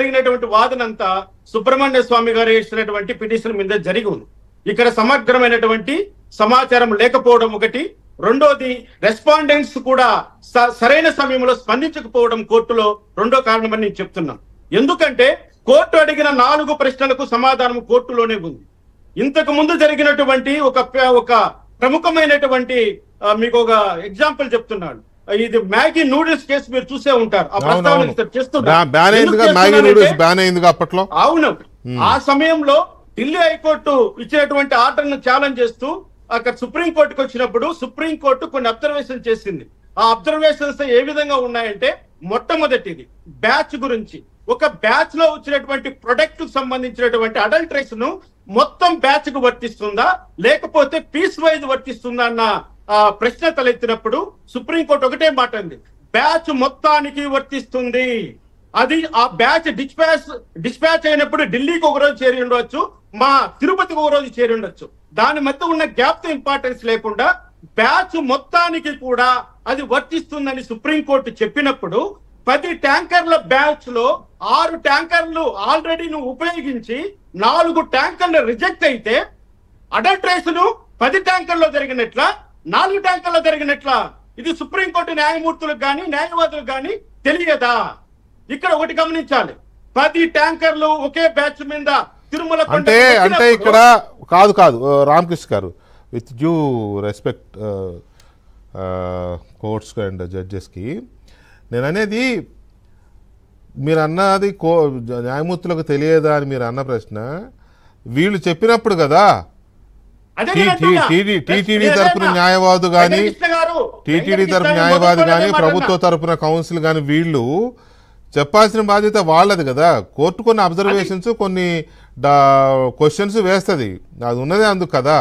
జరిగినటువంటి వాదన అంతా సుబ్రహ్మణ్య స్వామి గారు వేసినటువంటి పిటిషన్ మీద జరిగి ఉంది. ఇక్కడ సమగ్రమైనటువంటి సమాచారం లేకపోవడం ఒకటి, రెండోది రెస్పాండెంట్స్ కూడా సరైన సమయంలో స్పందించకపోవడం కోర్టులో రెండో కారణమని నేను చెప్తున్నాను. ఎందుకంటే కోర్టు అడిగిన 4 ప్రశ్నలకు సమాధానం కోర్టులోనే ఉంది. ఇంతకు ముందు జరిగినటువంటి ఒక ప్రముఖమైనటువంటి మీకు ఒక ఎగ్జాంపుల్ చెప్తున్నాను. ఇది మ్యాగీ నూడిల్స్ కేసు మీరు చూసే ఉంటారు. ఆ ప్రస్తావన అప్పట్లో అవును, ఆ సమయంలో ఢిల్లీ హైకోర్టు ఇచ్చినటువంటి ఆర్డర్ను ఛాలెంజ్ చేస్తూ అక్కడ సుప్రీంకోర్టుకు వచ్చినప్పుడు సుప్రీంకోర్టు కొన్ని అబ్జర్వేషన్ చేసింది. ఆ అబ్జర్వేషన్స్ ఏ విధంగా ఉన్నాయంటే, మొట్టమొదటిది బ్యాచ్ గురించి, ఒక బ్యాచ్ లో వచ్చినటువంటి ప్రొడక్ట్ కు సంబంధించినటువంటి అడల్టరేషన్ మొత్తం బ్యాచ్ కు వర్తిస్తుందా లేకపోతే పీస్ వైజ్ వర్తిస్తుందా అన్న ప్రశ్న తలెత్తినప్పుడు సుప్రీంకోర్టు ఒకటే మాట అంది, బ్యాచ్ మొత్తానికి వర్తిస్తుంది. అది ఆ బ్యాచ్ డిస్పాచ్ అయినప్పుడు ఢిల్లీకి ఒక రోజు చేరి ఉండవచ్చు, మా తిరుపతికి ఒక రోజు చేరి ఉండొచ్చు. దాని మధ్య ఉన్న గ్యాప్ తో ఇంపార్టెన్స్ లేకుండా బ్యాచ్ మొత్తానికి కూడా అది వర్తిస్తుందని సుప్రీంకోర్టు చెప్పినప్పుడు 10 ట్యాంకర్ల బ్యాచ్ లో 6 ట్యాంకర్లు ఆల్రెడీ నువ్వు ఉపయోగించి 4 ట్యాంకర్లు రిజెక్ట్ అయితే అడల్టరేషన్ 10 ట్యాంకర్లో జరిగినట్ల 4 ట్యాంకర్లో జరిగినట్ల ఇది సుప్రీంకోర్టు న్యాయమూర్తులకు కానీ న్యాయవాదులకు కానీ తెలియదా? ఇక్కడ ఒకటి గమనించాలి, 10 ట్యాంకర్లు ఒకే బ్యాచ్ మీద తిరుమల అంటే ఇక్కడ కాదు రామకృష్ణ గారు, with due respect courts and జడ్జెస్కి, నేను అనేది మీరు అన్నది న్యాయమూర్తులకు తెలియదా అని మీరు అన్న ప్రశ్న వీళ్ళు చెప్పినప్పుడు కదా. టీటీడీ తరపున న్యాయవాదు కానీ ప్రభుత్వ తరపున కౌన్సిల్ కానీ వీళ్ళు చెప్పాల్సిన బాధ్యత వాళ్ళది కదా. కోర్టు కొన్ని అబ్జర్వేషన్స్ కొన్ని క్వశ్చన్స్ వేస్తుంది, అది ఉన్నదే అందుకు కదా,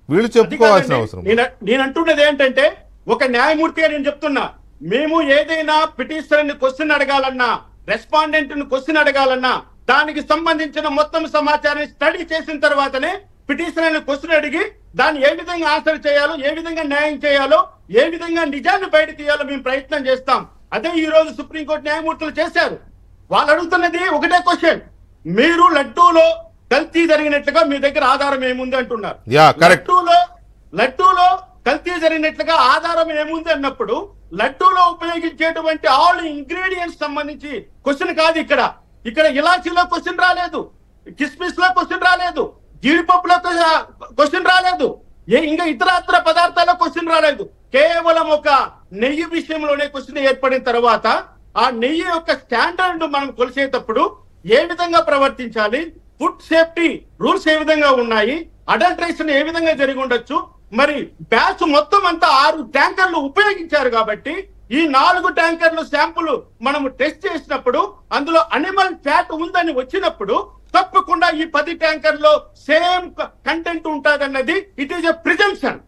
వీళ్ళు చెప్పుకోవాల్సిన అవసరం. నేను అంటున్నది ఏంటంటే, ఒక న్యాయమూర్తిగా నేను చెప్తున్నా, మేము ఏదైనా పిటిషనర్ ని క్వశ్చన్ అడగాలన్నా రెస్పాండెంట్ ని క్వశ్చన్ అడగాలన్నా దానికి సంబంధించిన మొత్తం సమాచారాన్ని స్టడీ చేసిన తర్వాతనే పిటిషనర్ ని క్వశ్చన్ అడిగి దాన్ని ఏ విధంగా ఆన్సర్ చేయాలో, ఏ విధంగా న్యాయం చేయాలో, ఏ విధంగా నిజాన్ని బయట తీయాలో మేము ప్రయత్నం చేస్తాం. అదే ఈ రోజు సుప్రీంకోర్టు న్యాయమూర్తులు చేశారు. వాళ్ళు అడుగుతున్నది ఒకటే క్వశ్చన్, మీరు లడ్డూలో కల్తీ జరిగినట్లుగా మీ దగ్గర ఆధారం ఏముంది అంటున్నారు. లడ్డూలో కల్తీ జరిగినట్లుగా ఆధారం ఏముంది అన్నప్పుడు లడ్డూలో ఉపయోగించేటువంటి ఆల్ ఇంగ్రీడియంట్స్ సంబంధించి క్వశ్చన్ కాదు. ఇక్కడ ఇలాచీలో క్వశ్చన్ రాలేదు, కిస్మిస్ లో క్వశ్చన్ రాలేదు, జీడిపప్పులో క్వశ్చన్ రాలేదు, ఇంకా ఇతర పదార్థాల్లో క్వశ్చన్ రాలేదు. కేవలం ఒక నెయ్యి విషయంలోనే క్వశ్చన్ ఏర్పడిన తర్వాత ఆ నెయ్యి యొక్క స్టాండర్డ్ మనం కొలిసేటప్పుడు ఏ విధంగా ప్రవర్తించాలి, ఫుడ్ సేఫ్టీ రూల్స్ ఏ విధంగా ఉన్నాయి, అడల్టరేషన్ ఏ విధంగా జరిగి ఉండొచ్చు, మరి బ్యాచ్ మొత్తం అంతా 6 ట్యాంకర్లు ఉపయోగించారు కాబట్టి ఈ 4 ట్యాంకర్లు శాంపుల్ మనం టెస్ట్ చేసినప్పుడు అందులో అనిమల్ ఫ్యాట్ ఉందని వచ్చినప్పుడు తప్పకుండా ఈ 10 ట్యాంకర్లో సేమ్ కంటెంట్ ఉంటుందన్నది it is a presumption,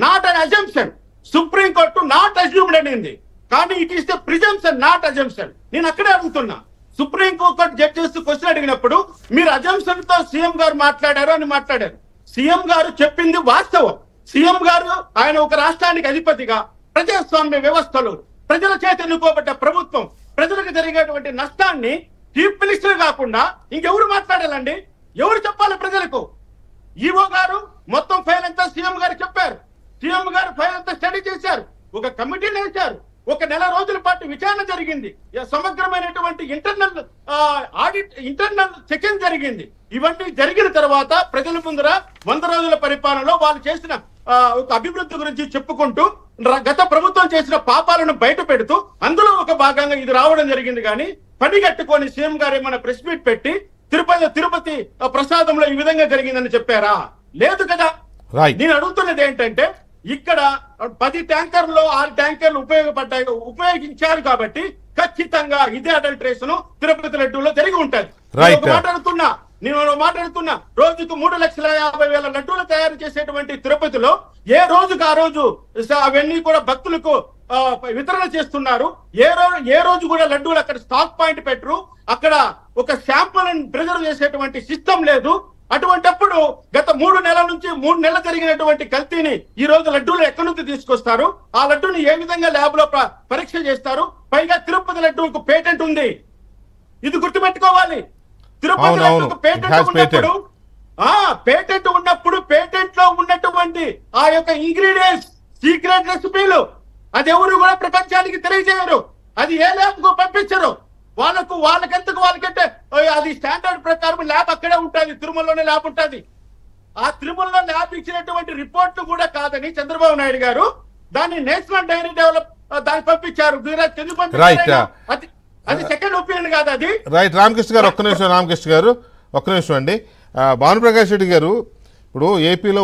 not an assumption. Supreme court not assumed అనింది, కానీ it is a presumption not assumption. నేను అక్కడే అడుగుతున్నా, సుప్రీంకోర్టు జడ్జెస్ క్వశ్చన్ అడిగినప్పుడు మీరు అజంప్షన్ తో సీఎం గారు మాట్లాడారు అని మాట్లాడారు. సీఎం గారు చెప్పింది వాస్తవం. సీఎం గారు ఆయన ఒక రాష్ట్రానికి అధిపతిగా ప్రజాస్వామ్య వ్యవస్థలో ప్రజల చేత ఎన్నుకోబడ్డ ప్రభుత్వం ప్రజలకు జరిగేటువంటి నష్టాన్ని చీఫ్ మినిస్టర్ కాకుండా ఇంకెవరు మాట్లాడాలండి? ఎవరు చెప్పాలి ప్రజలకు? ఈవో గారు మొత్తం ఫైల్ అంతా సీఎం గారు చెప్పారు, సీఎం గారు ఫైల్ అంతా స్టడీ చేశారు, ఒక కమిటీని వేశారు, 1 నెల రోజుల పాటు విచారణ జరిగింది, సమగ్రమైనటువంటి ఇంటర్నల్ ఆడిట్ ఇంటర్నల్ చెకింగ్ జరిగింది. ఇవన్నీ జరిగిన తర్వాత ప్రజల ముందర 100 రోజుల పరిపాలనలో వాళ్ళు చేసిన ఒక అభివృద్ధి గురించి చెప్పుకుంటూ గత ప్రభుత్వం చేసిన పాపాలను బయట పెడుతూ అందులో ఒక భాగంగా ఇది రావడం జరిగింది. కానీ పని కట్టుకొని సీఎం గారు ఏమైనా ప్రెస్ మీట్ పెట్టి తిరుపతి ప్రసాదంలో ఈ విధంగా జరిగిందని చెప్పారా? లేదు కదా. నేను అడుగుతున్నది ఏంటంటే, ఇక్కడ 10 ట్యాంకర్లో 6 ట్యాంకర్లు ఉపయోగించారు కాబట్టి ఖచ్చితంగా ఇదే అడల్టరేషన్ తిరుపతి లడ్డూలో జరిగి ఉంటుంది. నేను మాట్లాడుతున్నా రోజుకు 3,50,000 లడ్డూలు తయారు చేసేటువంటి తిరుపతిలో ఏ రోజుకు ఆ రోజు అవన్నీ కూడా భక్తులకు వితరణ చేస్తున్నారు. ఏ రోజు కూడా లడ్డూలు అక్కడ స్టాక్ పాయింట్ పెట్టరు, అక్కడ ఒక శాంపుల్ ప్రిజర్వ్ చేసేటువంటి సిస్టమ్ లేదు. అటువంటిప్పుడు గత 3 నెలల నుంచి 3 నెలలు జరిగినటువంటి కల్తీని ఈ రోజు లడ్డూలు ఎక్కడి నుంచి తీసుకొస్తారు? ఆ లడ్డూని ఏ విధంగా ల్యాబ్ లో పరీక్ష చేస్తారు? పైగా తిరుపతి లడ్డూకు పేటెంట్ ఉంది. ఇది గుర్తుపెట్టుకోవాలి. తిరుపతి అవును, అవును. లడ్డూకు పేటెంట్ It has ఉన్నప్పుడు పేటెంట్ లో ఉన్నటువంటి ఆ యొక్క ఇంగ్రీడియంట్స్ సీక్రెట్ రెసిపీలు అది ఎవరు కూడా ప్రపంచానికి తెలియజేయరు. అది ఏ ల్యాబ్ కు పంపించరు. వాళ్ళకంటే అది స్టాండర్డ్ ప్రకారం ల్యాబ్ అక్కడే ఉంటుంది, తిరుమలలోనే ల్యాబ్ ఉంటుంది. ఆ తిరుమలలో ల్యాబ్ ఇచ్చినటువంటి రిపోర్ట్లు కూడా కాదని చంద్రబాబు నాయుడు గారు దాన్ని నేషనల్ డైరీ డెవలప్ దానికి పంపించారు. అది సెకండ్ ఒపీనియన్ కాదు అది. రైట్. రామకృష్ణ గారు ఒక్క నిమిషం అండి. భానుప్రకాష్ రెడ్డి గారు, ఇప్పుడు ఏపీలో